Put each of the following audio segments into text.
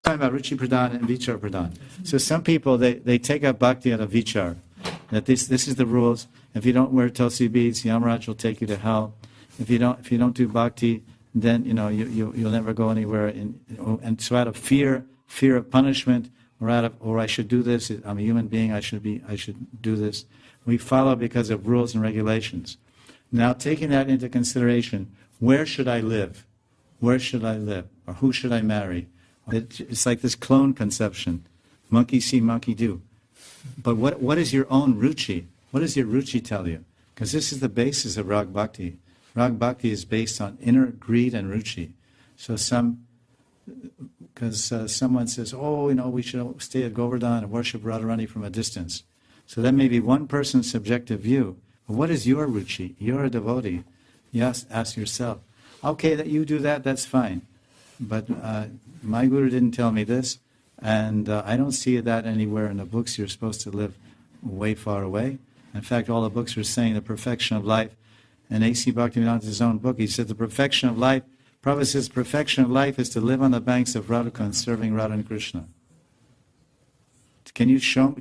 talking about ruchi pradhan and vichar pradhan. So some people, they take up bhakti out of vichar. That this is the rules. If you don't wear tulsi beads, Yamaraj will take you to hell. If you don't do bhakti, then you'll never go anywhere. And so out of fear of punishment, or I should do this. I'm a human being. I should do this. We follow because of rules and regulations. Now, taking that into consideration, where should I live? Where should I live? Or who should I marry? It's like this clone conception. Monkey see, monkey do. But what is your own ruchi? What does your ruchi tell you? Because this is the basis of Rag Bhakti. Rag Bhakti is based on inner greed and ruchi. So someone says, we should stay at Govardhan and worship Radharani from a distance. So that may be one person's subjective view. But what is your ruchi? You're a devotee. Yes, ask yourself. Okay, that you do that, that's fine. But my guru didn't tell me this, and I don't see that anywhere in the books. You're supposed to live way far away. In fact, all the books are saying the perfection of life. And A.C. Bhaktivedanta, own book, he said the perfection of life, Prabhupada says perfection of life is to live on the banks of Radhakund serving Radha and Krishna. Can you show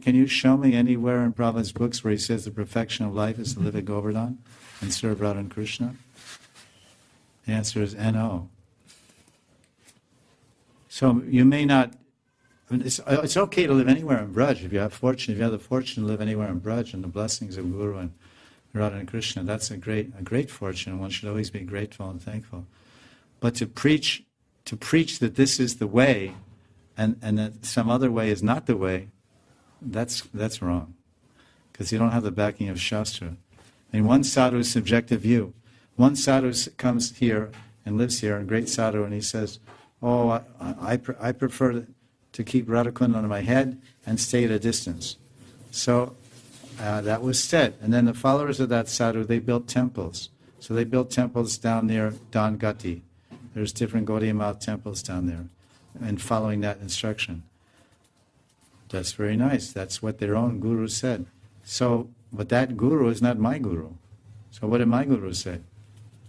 me anywhere in Prabhupada's books where he says the perfection of life is to live at Govardhan and serve Radha and Krishna? The answer is no. So you may not. It's okay to live anywhere in Braj if you have the fortune to live anywhere in Braj and the blessings of Guru and Radha and Krishna. That's a great fortune. One should always be grateful and thankful. But to preach that this is the way, and that some other way is not the way, that's wrong, because you don't have the backing of Shastra. In one sadhu's subjective view, one sadhu comes here and lives here, a great sadhu, and he says, I prefer to keep Radhakund on my head and stay at a distance. So that was said. And then the followers of that sadhu, they built temples. So they built temples down near Dangati. There's different Gaudiya Math temples down there, and following that instruction. That's very nice. That's what their own guru said. So, but that guru is not my guru. So what did my guru say?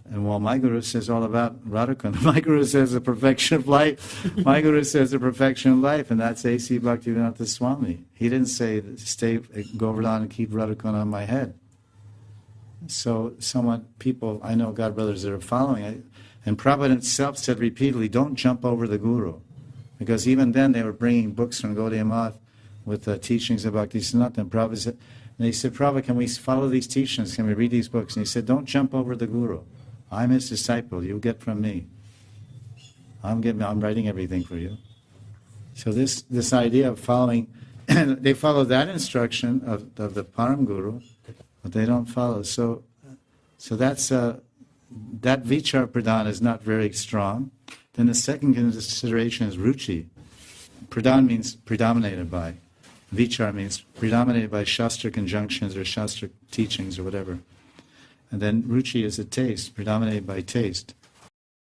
And while my guru says all about Radhakund, my guru says the perfection of life. My guru says the perfection of life, and that's A.C. Bhaktivedanta Swami. He didn't say stay at Govardhan and keep Radhakund on my head. So people, I know God brothers that are following, and Prabhupada himself said repeatedly, don't jump over the guru. Because even then they were bringing books from Gaudiya Math with teachings of Bhaktisiddhanta, and Prabhupada said, and they said, Prabhupada, can we follow these teachings? Can we read these books? And he said, don't jump over the guru. I'm his disciple. You'll get from me. I'm writing everything for you. So this idea of following, they follow that instruction of the Param Guru, but they don't follow. So that's that vichar pradhan is not very strong. Then the second consideration is ruchi. Pradhan means predominated by. Vichar means predominated by Shastra conjunctions or Shastra teachings or whatever. And then ruchi is a taste, predominated by taste.